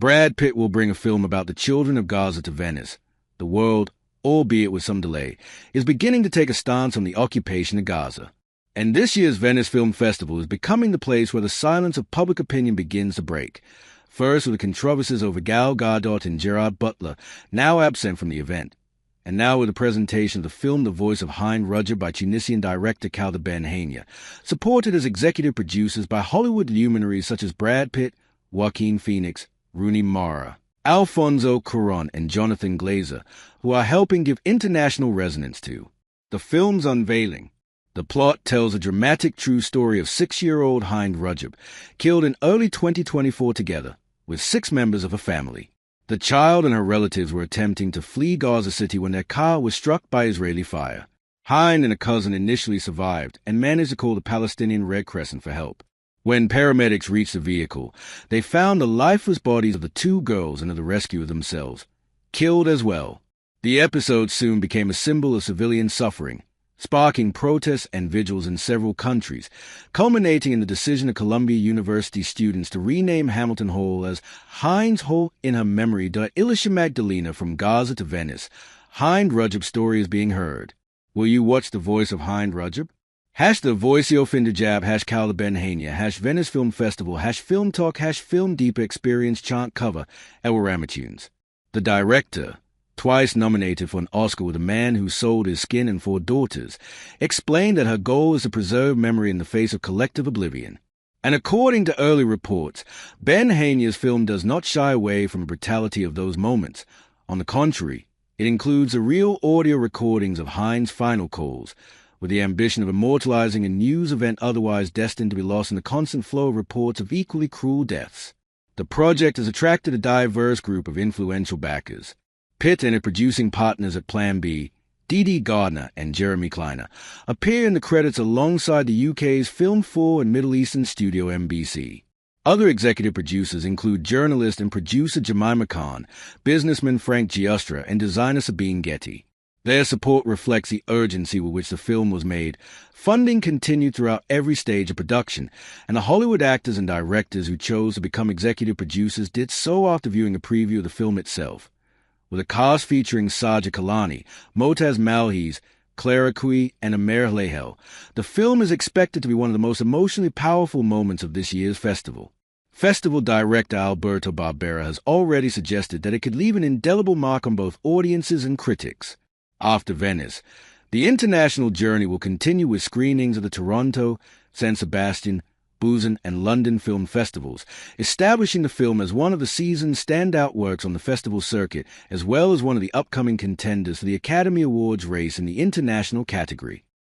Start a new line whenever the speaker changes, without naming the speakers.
Brad Pitt will bring a film about the children of Gaza to Venice. The world, albeit with some delay, is beginning to take a stance on the occupation of Gaza. And this year's Venice Film Festival is becoming the place where the silence of public opinion begins to break. First with the controversies over Gal Gadot and Gerard Butler, now absent from the event. And now with the presentation of the film The Voice of Hein Rudger by Tunisian director Khaled Ben-Hania, supported as executive producers by Hollywood luminaries such as Brad Pitt, Joaquin Phoenix, Rooney Mara, Alfonso Cuarón, and Jonathan Glazer, who are helping give international resonance to the film's unveiling. The plot tells a dramatic true story of 6-year-old Hein Rudger, killed in early 2024 together with 6 members of a family. The child and her relatives were attempting to flee Gaza City when their car was struck by Israeli fire. Hein and a cousin initially survived and managed to call the Palestinian Red Crescent for help. When paramedics reached the vehicle, they found the lifeless bodies of the 2 girls and of the rescuer themselves, killed as well. The episode soon became a symbol of civilian suffering, sparking protests and vigils in several countries, culminating in the decision of Columbia University students to rename Hamilton Hall as Hein's Hall in her memory de Ilisha Magdalena from Gaza to Venice. Hein Rudger's story is being heard. Will you watch The Voice of Hein Rudger? # Voicio Finderjab, # Khaled Ben-Hania, # Venice Film Festival, # Film Talk, # Film Deep Experience chant cover at Ramatunes. The director, twice nominated for an Oscar with A Man Who Sold His Skin and 4 Daughters, explained that her goal is to preserve memory in the face of collective oblivion. And according to early reports, Ben-Hania's film does not shy away from the brutality of those moments. On the contrary, it includes the real audio recordings of Hein's final calls, with the ambition of immortalizing a news event otherwise destined to be lost in the constant flow of reports of equally cruel deaths. The project has attracted a diverse group of influential backers. Pitt and her producing partners at Plan B, Dee Gardner and Jeremy Kleiner, appear in the credits alongside the UK's Film 4 and Middle Eastern studio MBC. Other executive producers include journalist and producer Jemima Khan, businessman Frank Giustra, and designer Sabine Getty. Their support reflects the urgency with which the film was made. Funding continued throughout every stage of production, and the Hollywood actors and directors who chose to become executive producers did so after viewing a preview of the film itself. With a cast featuring Saja Kalani, Motaz Malhiz, Clara Cui, and Amer Lehel, the film is expected to be one of the most emotionally powerful moments of this year's festival. Festival director Alberto Barbera has already suggested that it could leave an indelible mark on both audiences and critics. After Venice, the international journey will continue with screenings of the Toronto, San Sebastian, Busan, and London film festivals, establishing the film as one of the season's standout works on the festival circuit, as well as one of the upcoming contenders for the Academy Awards race in the international category.